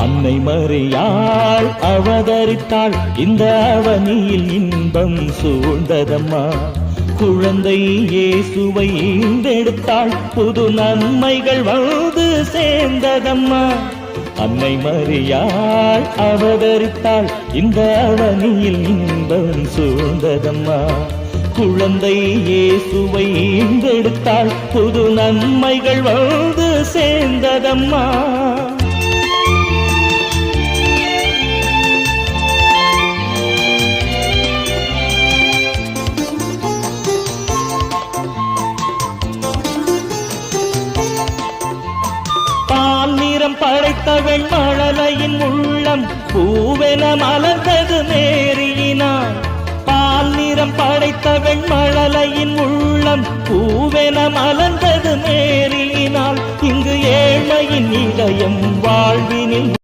அன்னை மரியாள் அவதரித்தாள், இந்த அவனியில் இன்பம் சூழ்ந்ததம்மா. குழந்தை இயேசுவை ஈண்டெடுத்தாள், புது நன்மைகள் வந்து சேர்ந்ததம்மா. அன்னை மரியாள் அவதரித்தாள், இந்த அவனியில் இன்பம் சூழ்ந்ததம்மா. குழந்தை இயேசுவை ஈண்டெடுத்தாள், புது நன்மைகள் வந்து சேர்ந்ததம்மா. பால்நிறம் படைத்தவள் மழலையின் உள்ளம் பூவென மலர்ந்தது மேரியினாள். பால்நிறம் படைத்தவள் மழலையின் உள்ளம் பூவென மலர்ந்தது மேரியினாள். இங்கு ஏழ்மையின் இதயம் வாழ்வினில்